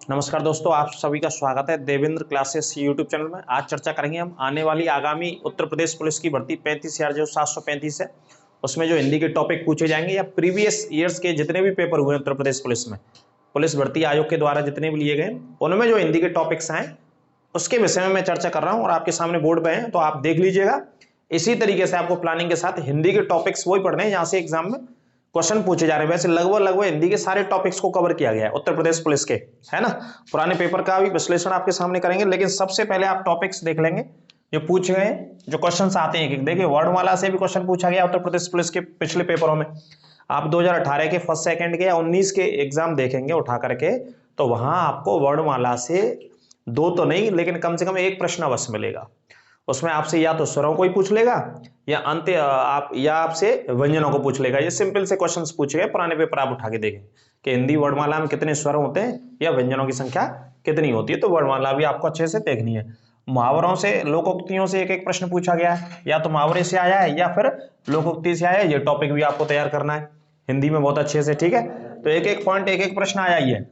नमस्कार दोस्तों, आप सभी का स्वागत है देवेंद्र क्लासेस यूट्यूब चैनल में। आज चर्चा करेंगे हम आने वाली आगामी उत्तर प्रदेश पुलिस की भर्ती 35,000 जो 735 है, उसमें जो हिंदी के टॉपिक पूछे जाएंगे या प्रीवियस ईयर्स के जितने भी पेपर हुए उत्तर प्रदेश पुलिस में, पुलिस भर्ती आयोग के द्वारा जितने भी लिए गए, उनमें जो हिंदी के टॉपिक्स हैं उसके विषय में मैं चर्चा कर रहा हूँ और आपके सामने बोर्ड पे हैं, तो आप देख लीजिएगा। इसी तरीके से आपको प्लानिंग के साथ हिंदी के टॉपिक्स वही पढ़ने हैं जहां से एग्जाम में क्वेश्चन पूछे जा रहे हैं। वैसे लगभग हिंदी के सारे टॉपिक्स को कवर किया गया है उत्तर प्रदेश पुलिस के, है ना। पुराने पेपर का भी विश्लेषण आपके सामने करेंगे, लेकिन सबसे पहले आप टॉपिक्स देख लेंगे जो पूछे गए, जो क्वेश्चंस आते हैं। देखिए, वर्णमाला से भी क्वेश्चन पूछा गया उत्तर प्रदेश पुलिस के पिछले पेपरों में। आप 2018 के फर्स्ट सेकंड के या 19 के एग्जाम देखेंगे उठा करके, तो वहां आपको वर्णमाला से दो तो नहीं लेकिन कम से कम एक प्रश्न अवश्य मिलेगा। उसमें आपसे या तो स्वरों को ही पूछ लेगा या अंत आपसे व्यंजनों को पूछ लेगा। ये सिंपल से क्वेश्चंस पूछे गए, पुराने पेपर आप उठा के देखें कि हिंदी वर्णमाला में कितने स्वर होते हैं या व्यंजनों की संख्या कितनी होती है। तो वर्णमाला भी आपको अच्छे से देखनी है। मुहावरों से, लोकोक्तियों से एक एक प्रश्न पूछा गया है, या तो मुहावरे से आया है या फिर लोकोक्ति से आया है। ये टॉपिक भी आपको तैयार करना है हिंदी में बहुत अच्छे से, ठीक है। तो एक एक पॉइंट, एक एक प्रश्न आया ही है।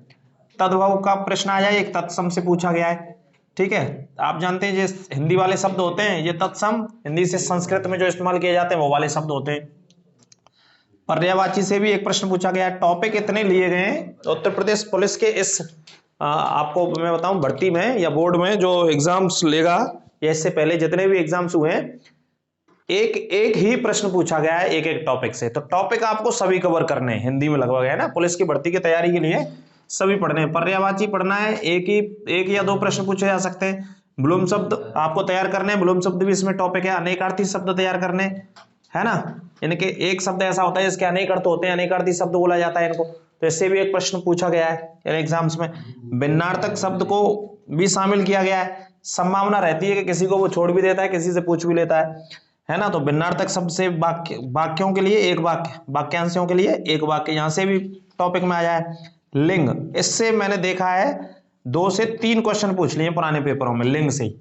तद्भव का प्रश्न आया है, एक तत्सम से पूछा गया है, ठीक है। आप जानते हैं जो हिंदी वाले शब्द होते हैं ये तत्सम हिंदी से संस्कृत में जो इस्तेमाल किए जाते हैं वो वाले शब्द होते हैं। पर्यायवाची से भी एक प्रश्न पूछा गया है। टॉपिक इतने लिए गए हैं उत्तर प्रदेश पुलिस के इस आपको मैं बताऊं भर्ती में या बोर्ड में जो एग्जाम्स लेगा या इससे पहले जितने भी एग्जाम्स हुए हैं, एक एक ही प्रश्न पूछा गया है एक एक टॉपिक से। तो टॉपिक आपको सभी कवर करने हैं हिंदी में लगभग, है ना। पुलिस की भर्ती की तैयारी के लिए सभी पढ़ने हैं। पर्यायवाची पढ़ना है, एक या दो प्रश्न पूछे जा सकते हैं। ब्लूम शब्द आपको तैयार करने हैं, ब्लूम शब्द भी इसमें टॉपिक है। अनेकार्थी शब्द तैयार करने, है ना। इनके एक शब्द ऐसा होता है जिसके अनेक अर्थ होते हैं, अनेकार्थी शब्द बोला जाता है इनको। तो इससे भी एक प्रश्न पूछा गया है एग्जाम्स में। भिन्नार्थक शब्द को भी शामिल किया गया है। संभावना रहती है कि किसी को वो छोड़ भी देता है, किसी से पूछ भी लेता है ना। तो भिन्नार्थक शब्द से वाक्यों के लिए एक वाक्य, वाक्यांशों के लिए एक वाक्य, यहां से भी टॉपिक में आया है। लिंग, इससे मैंने देखा है 2 से 3 क्वेश्चन पूछ लिए पुराने पेपरों में लिंग से ही,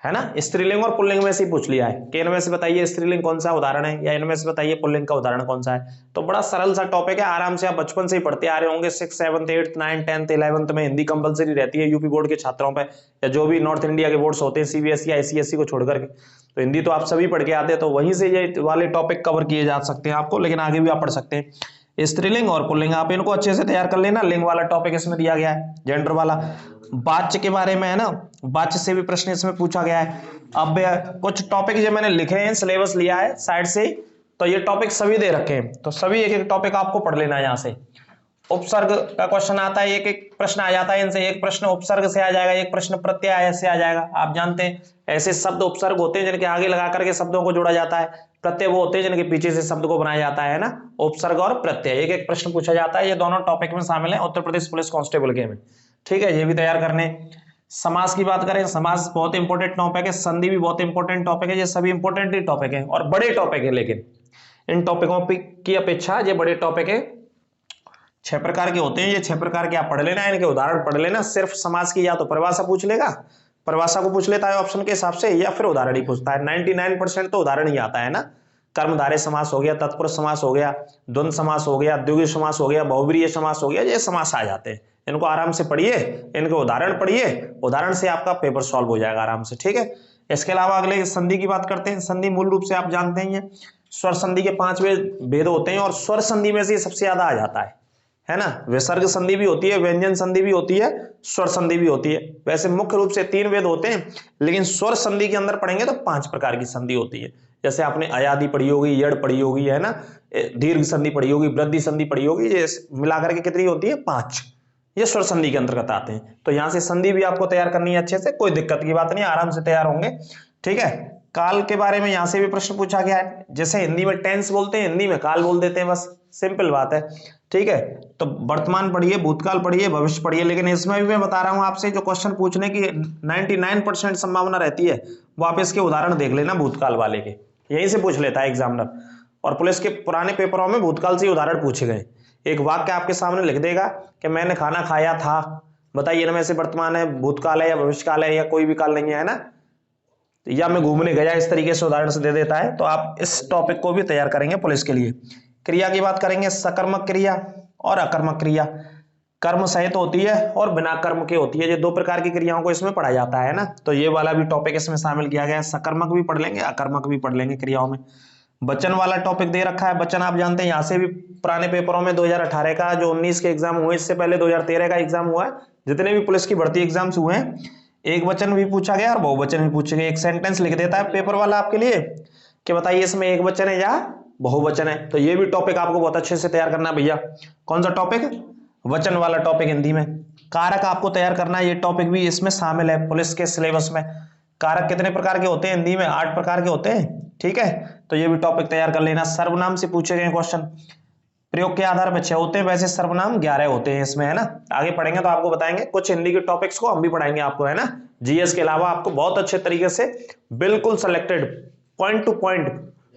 है ना। स्त्रीलिंग और पुल्लिंग में से ही पूछ लिया है कि इनमें से बताइए स्त्रीलिंग कौन सा उदाहरण है या इनमें से बताइए पुल्लिंग का उदाहरण कौन सा है। तो बड़ा सरल सा टॉपिक है, आराम से आप बचपन से ही पढ़ते आ रहे होंगे। 6, 7, 8, 9, 10, 11 में हिंदी कंपलसरी रहती है यूपी बोर्ड के छात्रों पे, या जो भी नॉर्थ इंडिया के बोर्ड्स होते हैं सीबीएसई या आईसीएसई को छोड़कर के। तो हिंदी तो आप सभी पढ़ के आते हैं, तो वहीं से ये वाले टॉपिक कवर किए जा सकते हैं आपको, लेकिन आगे भी आप पढ़ सकते हैं। स्त्रीलिंग और पुल्लिंग आप इनको अच्छे से तैयार कर लेना। लिंग वाला टॉपिक इसमें दिया गया है, जेंडर वाला। वाच्य के बारे में, है ना, वाच्य से भी प्रश्न इसमें पूछा गया है। अब कुछ टॉपिक जो मैंने लिखे हैं, सिलेबस लिया है साइड से, तो ये टॉपिक सभी दे रखे हैं, तो सभी एक एक टॉपिक आपको पढ़ लेना है। यहाँ से उपसर्ग का क्वेश्चन आता है, एक एक प्रश्न आ जाता है इनसे। एक प्रश्न उपसर्ग से आ जाएगा, एक प्रश्न प्रत्यय से आ जाएगा। आप जानते हैं ऐसे शब्द उपसर्ग होते हैं जिनके आगे लगा करके शब्दों को जोड़ा जाता है। प्रत्यय वो होते हैं जिनके पीछे से शब्द को बनाया जाता है ना। उपसर्ग और प्रत्यय एक एक प्रश्न पूछा जाता है। ये दोनों टॉपिक में शामिल है उत्तर प्रदेश पुलिस कांस्टेबल के में, ठीक है। ये भी तैयार करने। समास की बात करें, समास बहुत इंपॉर्टेंट टॉपिक है। संधि भी बहुत इंपॉर्टेंट टॉपिक है। ये सभी इंपॉर्टेंट ही टॉपिक है और बड़े टॉपिक है, लेकिन इन टॉपिकों की अपेक्षा ये बड़े टॉपिक है। 6 प्रकार के होते हैं, ये 6 प्रकार के आप पढ़ लेना, इनके उदाहरण पढ़ लेना। सिर्फ समास की या तो परिभाषा पूछ लेगा, परिभाषा को पूछ लेता है ऑप्शन के हिसाब से, या फिर उदाहरण ही पूछता है। 99% तो उदाहरण ही आता है ना। कर्मधारय समास हो गया, तत्पुरुष समास हो गया, द्वंद्व समास हो गया, द्विगु समास हो गया, बहुब्रीहि समास हो गया, ये समास आ जाते हैं। इनको आराम से पढ़िए, इनके उदाहरण पढ़िए, उदाहरण से आपका पेपर सॉल्व हो जाएगा आराम से, ठीक है। इसके अलावा अगले संधि की बात करते हैं। संधि मूल रूप से आप जानते हैं स्वर संधि के 5 भेद होते हैं और स्वर संधि में से सबसे ज्यादा आ जाता है ना। विसर्ग संधि भी होती है, व्यंजन संधि भी होती है, स्वर संधि भी होती है। वैसे मुख्य रूप से 3 भेद होते हैं, लेकिन स्वर संधि के अंदर पढ़ेंगे तो 5 प्रकार की संधि होती है। जैसे आपने अयादि पढ़ी होगी, यड़ पढ़ी होगी, है ना, दीर्घ संधि पढ़ी होगी, वृद्धि संधि पढ़ी होगी। ये मिलाकर के कितनी होती है? 5। ये स्वर संधि के अंतर्गत आते हैं। तो यहां से संधि भी आपको तैयार करनी है अच्छे से, कोई दिक्कत की बात नहीं, आराम से तैयार होंगे, ठीक है। काल के बारे में यहां से भी प्रश्न पूछा गया है। जैसे हिंदी में टेंस बोलते हैं, हिंदी में काल बोल देते हैं, बस सिंपल बात है, ठीक है। तो वर्तमान पढ़िए, भूतकाल पढ़िए, भविष्य पढ़िए, लेकिन इसमें भी मैं बता रहा हूं आपसे जो क्वेश्चन पूछने की 99% संभावना रहती है, वो आप इसके उदाहरण देख लेना भूतकाल वाले के, यहीं से पूछ लेता है एग्जामिनर। और पुलिस के पुराने पेपरों में भूतकाल से उदाहरण पूछे गए। एक वाक्य आपके सामने लिख देगा कि मैंने खाना खाया था, बताइए इनमें से वर्तमान है, भूतकाल है या भविष्यकाल है या कोई भी काल नहीं है ना, या मैं घूमने गया, इस तरीके से उदाहरण से दे देता है। तो आप इस टॉपिक को भी तैयार करेंगे पुलिस के लिए। क्रिया की बात करेंगे, सकर्मक क्रिया और अकर्मक क्रिया। कर्म सहित होती है और बिना कर्म के होती है। ये दो प्रकार की क्रियाओं को इसमें पढ़ा जाता है ना, तो ये वाला भी टॉपिक इसमें शामिल किया गया है। सकर्मक भी पढ़ लेंगे, अकर्मक भी पढ़ लेंगे क्रियाओं में। वचन वाला टॉपिक दे रखा है। वचन आप जानते हैं यहाँ से भी पुराने पेपरों में 2018 का जो 19 के एग्जाम हुए, इससे पहले 2013 का एग्जाम हुआ है, जितने भी पुलिस की भर्ती एग्जाम्स हुए हैं, एक वचन भी पूछा गया और बहुवचन भी पूछे गए। एक सेंटेंस लिख देता है पेपर वाला आपके लिए कि बताइए इसमें एक वचन है या बहुवचन है। तो ये भी टॉपिक आपको बहुत अच्छे से तैयार करना है भैया। कौन सा टॉपिक? वचन वाला टॉपिक हिंदी में। कारक आपको तैयार करना है, ये टॉपिक भी इसमें शामिल है पुलिस के सिलेबस में। कारक कितने प्रकार के होते हैं हिंदी में? 8 प्रकार के होते हैं, ठीक है, तो ये भी टॉपिक तैयार कर लेना। सर्वनाम से पूछे गए क्वेश्चन, प्रयोग के आधार पर 6 होते हैं, वैसे सर्वनाम 11 होते हैं इसमें, है ना। आगे पढ़ेंगे तो आपको बताएंगे, कुछ हिंदी के टॉपिक्स को हम भी पढ़ाएंगे आपको, है ना। जीएस के अलावा आपको बहुत अच्छे तरीके से बिल्कुल selected point two point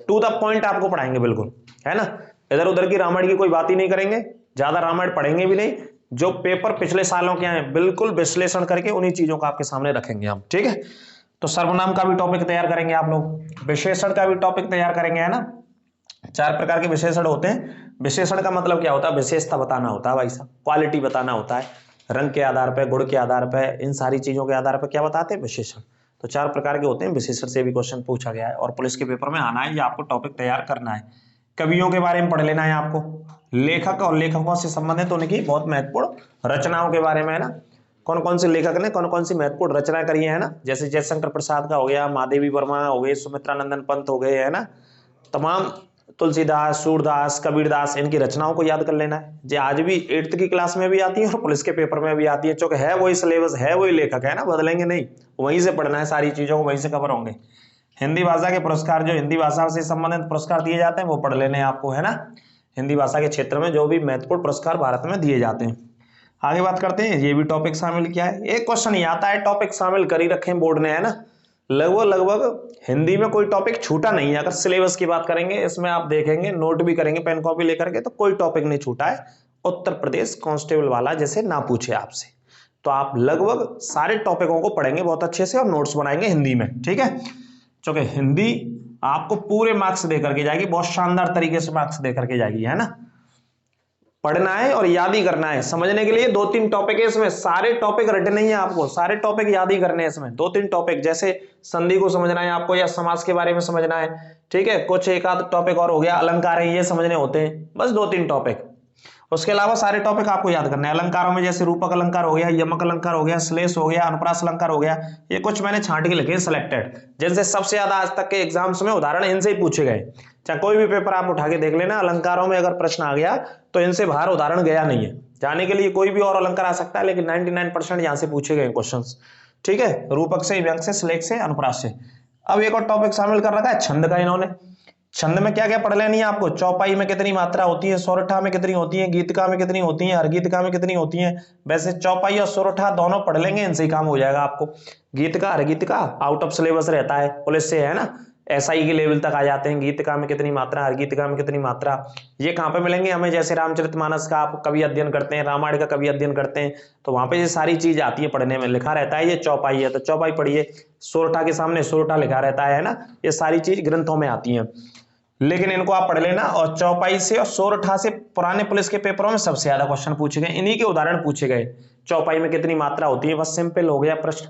two the point आपको पढ़ाएंगे बिल्कुल, है ना। इधर उधर की रामायण की कोई बात ही नहीं करेंगे, ज्यादा रामायण पढ़ेंगे भी नहीं। जो पेपर पिछले सालों के हैं बिल्कुल विश्लेषण करके उन्हीं चीजों को आपके सामने रखेंगे हम, ठीक है। तो सर्वनाम का भी टॉपिक तैयार करेंगे आप लोग, विशेषण का भी टॉपिक तैयार करेंगे, है ना। 4 प्रकार के विशेषण होते हैं। विशेषण का मतलब क्या होता है? विशेषता बताना होता है भाई साहब, क्वालिटी बताना होता है, रंग के आधार पर, गुण के आधार पर, इन सारी चीजों के आधार पर क्या बताते हैं? विशेषण। तो 4 प्रकार के होते हैं, विशेषण से भी क्वेश्चन पूछा गया है और पुलिस के पेपर में आना है, ये आपको टॉपिक तैयार करना है। कवियों के बारे में पढ़ लेना है आपको, लेखक और लेखकों से संबंधित उनकी बहुत महत्वपूर्ण रचनाओं के बारे में, है ना। कौन कौन से लेखक ने कौन कौन सी महत्वपूर्ण रचना करी है ना, जैसे जयशंकर प्रसाद का हो गया, महादेवी वर्मा हो गए, सुमित्रानंदन पंत हो गए, है ना। तमाम तुलसीदास, सूरदास, कबीरदास, इनकी रचनाओं को याद कर लेना है। जो आज भी 8th की क्लास में भी आती है और पुलिस के पेपर में भी आती है, चूंकि है वही सिलेबस, है वही लेखक, है ना, बदलेंगे नहीं, वहीं से पढ़ना है, सारी चीजों को वहीं से कवर होंगे। हिंदी भाषा के पुरस्कार, जो हिंदी भाषा से संबंधित पुरस्कार दिए जाते हैं वो पढ़ लेने हैं आपको, है ना। हिंदी भाषा के क्षेत्र में जो भी महत्वपूर्ण पुरस्कार भारत में दिए जाते हैं। आगे बात करते हैं, ये भी टॉपिक शामिल किया है। एक क्वेश्चन ये आता है, टॉपिक शामिल कर ही रखे बोर्ड ने, है ना। लगभग हिंदी में कोई टॉपिक छूटा नहीं है। अगर सिलेबस की बात करेंगे, इसमें आप देखेंगे, नोट भी करेंगे पेन कॉपी लेकर के, तो कोई टॉपिक नहीं छूटा है उत्तर प्रदेश कांस्टेबल वाला, जैसे ना पूछे आपसे। तो आप लगभग सारे टॉपिकों को पढ़ेंगे बहुत अच्छे से और नोट्स बनाएंगे हिंदी में, ठीक है। क्योंकि हिंदी आपको पूरे मार्क्स दे करके जाएगी, बहुत शानदार तरीके से मार्क्स दे करके जाएगी, है ना। पढ़ना है और याद ही करना है। समझने के लिए 2-3 टॉपिक है इसमें, सारे टॉपिक रटे नहीं है आपको, सारे टॉपिक याद ही करने हैं इसमें। 2-3 टॉपिक, जैसे संधि को समझना है आपको या समास के बारे में समझना है, ठीक है। कुछ एक आध टॉपिक और हो गया, अलंकार है, ये समझने होते हैं, बस 2-3 टॉपिक। उसके अलावा सारे टॉपिक आपको याद करना है। अलंकारों में जैसे रूपक अलंकार हो गया, यमक अलंकार हो गया, श्लेष हो गया, अनुप्रास अलंकार हो गया, ये कुछ मैंने छांट के लिखे सिलेक्टेड, जिनसे सबसे ज्यादा आज तक के एग्जाम्स में उदाहरण इनसे ही पूछे गए। चाहे कोई भी पेपर आप उठा के देख लेना, अलंकारों में अगर प्रश्न आ गया तो इनसे बाहर उदाहरण गया नहीं है। जाने के लिए कोई भी और अलंकार आ सकता है, लेकिन 99% यहाँ से पूछे गए क्वेश्चंस, ठीक है। रूपक से, व्यंग से, श्लेष से, अनुप्रास से। अब एक और टॉपिक शामिल कर रखा है छंद का इन्होंने। छंद में क्या क्या पढ़ लेनी है आपको? चौपाई में कितनी मात्रा होती है, सोरठा में कितनी होती है, गीतका में कितनी होती है, हरगीतका में कितनी होती है। वैसे चौपाई और सोरठा दोनों पढ़ लेंगे, इनसे ही काम हो जाएगा आपको। गीतका, हरगीतका आउट ऑफ सिलेबस रहता है पुलिस से, है ना, एसआई के लेवल तक आ जाते हैं। गीतका में कितनी मात्रा, हरगीतका में कितनी मात्रा, ये कहाँ पे मिलेंगे हमें? जैसे रामचरितमानस का आप कभी अध्ययन करते हैं, रामायण का कभी अध्ययन करते हैं, तो वहां पे ये सारी चीज आती है पढ़ने में, लिखा रहता है ये चौपाई है तो चौपाई पढ़िए, सोरठा के सामने सोरठा लिखा रहता है ना, ये सारी चीज ग्रंथों में आती है, लेकिन इनको आप पढ़ लेना। और चौपाई से और सोरठा से पुराने पुलिस के पेपरों में सबसे ज्यादा क्वेश्चन पूछे गए, इन्हीं के उदाहरण पूछे गए। चौपाई में कितनी मात्रा होती है, बस सिंपल हो गया प्रश्न।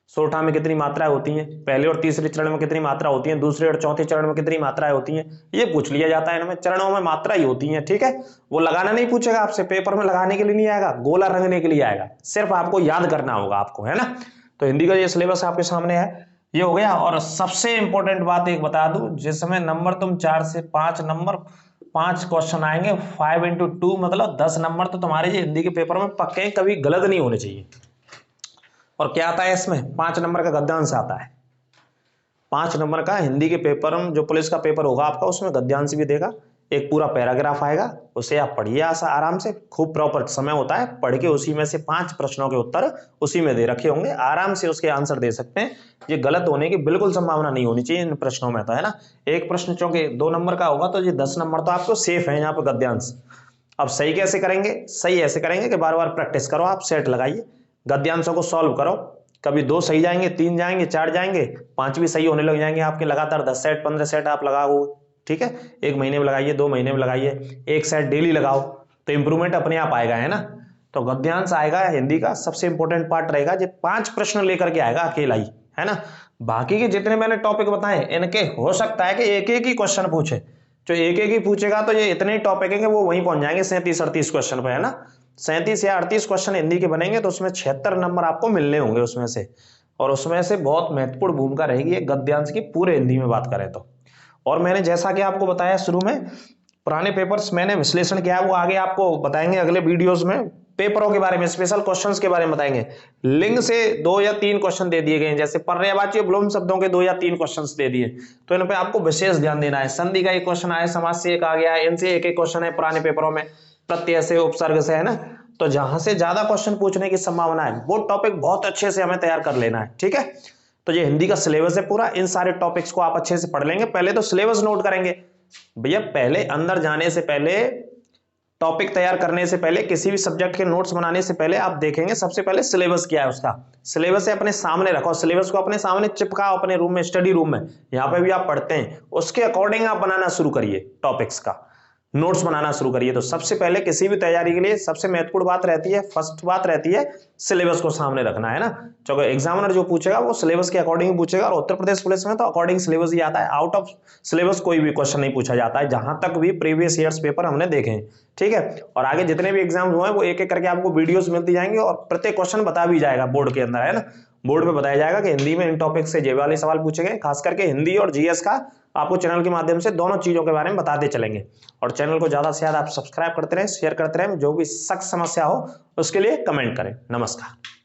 सोरठा में कितनी मात्राएं होती हैं, पहले और तीसरे चरण में कितनी मात्रा होती है, दूसरे और चौथे चरण में कितनी मात्राएं होती हैं, ये पूछ लिया जाता है इनमें। चरणों में मात्रा ही होती है, ठीक है। वो लगाना नहीं पूछेगा आपसे, पेपर में लगाने के लिए नहीं आएगा, गोला रंगने के लिए आएगा, सिर्फ आपको याद करना होगा आपको, है ना। तो हिंदी का ये सिलेबस आपके सामने है, ये हो गया। और सबसे इंपॉर्टेंट बात एक बता दूं, जिसमें नंबर तुम 4 से 5 नंबर 5 क्वेश्चन आएंगे, 5 into 2 मतलब 10 नंबर तो तुम्हारे ये हिंदी के पेपर में पक्के, कभी गलत नहीं होने चाहिए। और क्या आता है इसमें? 5 नंबर का गद्यांश आता है। 5 नंबर का हिंदी के पेपर में, जो पुलिस का पेपर होगा आपका, उसमें गद्यांश भी देगा, एक पूरा पैराग्राफ आएगा, उसे आप पढ़िए आराम से, खूब प्रॉपर समय होता है, पढ़ के उसी में से 5 प्रश्नों के उत्तर उसी में दे रखे होंगे, आराम से उसके आंसर दे सकते हैं। ये गलत होने की बिल्कुल संभावना नहीं होनी चाहिए इन प्रश्नों में, तो है ना। एक प्रश्न चूंकि 2 नंबर का होगा, तो ये 10 नंबर तो आपको सेफ है यहाँ पे गद्यांश। अब सही कैसे करेंगे? सही ऐसे करेंगे कि बार बार प्रैक्टिस करो, आप सेट लगाइए, गद्यांशों को सॉल्व करो, कभी 2 सही जाएंगे, 3 जाएंगे, 4 जाएंगे, 5 भी सही होने लग जाएंगे आपके। लगातार 10 सेट 15 सेट आप लगाओ, ठीक है। 1 महीने में लगाइए, 2 महीने में लगाइए, 1 सेट डेली लगाओ, तो इंप्रूवमेंट अपने आप आएगा, है ना। तो गद्यांश आएगा हिंदी का, सबसे इंपॉर्टेंट पार्ट रहेगा, जो 5 प्रश्न लेकर के आएगा अकेला ही, है ना। बाकी के जितने मैंने टॉपिक बताए इनके हो सकता है कि एक एक ही क्वेश्चन पूछे, जो एक एक ही पूछेगा तो ये इतने ही टॉपिक है कि वो वहीं पहुंच जाएंगे 37-38 क्वेश्चन पे, है ना। 37 या 38 क्वेश्चन हिंदी के बनेंगे तो उसमें 76 नंबर आपको मिलने होंगे उसमें से, और उसमें से बहुत महत्वपूर्ण भूमिका रहेगी गद्यांश की पूरे हिंदी में बात करें तो। और मैंने जैसा कि आपको बताया शुरू में, पुराने पेपर्स मैंने विश्लेषण किया है, वो आगे आपको बताएंगे अगले वीडियोस में। पेपरों के बारे में, स्पेशल क्वेश्चंस के बारे में बताएंगे। लिंग से 2 या 3 क्वेश्चन दे दिए गए हैं, जैसे पर्यायवाची विलोम शब्दों के 2 या 3 क्वेश्चंस दे दिए, तो इन पे आपको विशेष ध्यान देना है। संधि का एक क्वेश्चन आया, समास से एक आ गया, इनसे एक एक क्वेश्चन है पुराने पेपरों में, प्रत्यय से, उपसर्ग से, है ना। तो जहां से ज्यादा क्वेश्चन पूछने की संभावना है वो टॉपिक बहुत अच्छे से हमें तैयार कर लेना है, ठीक है। तो ये हिंदी का सिलेबस है पूरा, इन सारे टॉपिक्स को आप अच्छे से पढ़ लेंगे। पहले तो सिलेबस नोट करेंगे भैया, पहले अंदर जाने से पहले, टॉपिक तैयार करने से पहले, किसी भी सब्जेक्ट के नोट्स बनाने से पहले आप देखेंगे सबसे पहले सिलेबस क्या है उसका। सिलेबस है अपने सामने रखो, सिलेबस को अपने सामने चिपकाओ अपने रूम में, स्टडी रूम में, यहाँ पे भी आप पढ़ते हैं, उसके अकॉर्डिंग आप बनाना शुरू करिए, टॉपिक्स का नोट्स बनाना शुरू करिए। तो सबसे पहले किसी भी तैयारी के लिए सबसे महत्वपूर्ण बात रहती है, फर्स्ट बात रहती है सिलेबस को सामने रखना, है ना। क्योंकि एग्जामिनर जो पूछेगा वो सिलेबस के अकॉर्डिंग पूछेगा, और उत्तर प्रदेश पुलिस में तो अकॉर्डिंग सिलेबस ही आता है, आउट ऑफ सिलेबस कोई भी क्वेश्चन नहीं पूछा जाता है, जहां तक भी प्रीवियस ईयर्स पेपर हमने देखे हैं, ठीक है। और आगे जितने भी एग्जाम हुए हैं वो एक एक करके आपको वीडियोस मिलती जाएंगे, और प्रत्येक क्वेश्चन बता भी जाएगा बोर्ड के अंदर, है ना। बोर्ड पे बताया जाएगा कि हिंदी में इन टॉपिक से ये वाले सवाल पूछे गए, खास करके हिंदी और जीएस का आपको चैनल के माध्यम से दोनों चीजों के बारे में बताते चलेंगे। और चैनल को ज्यादा से ज्यादा आप सब्सक्राइब करते रहें, शेयर करते रहें, जो भी सख्त समस्या हो उसके लिए कमेंट करें। नमस्कार।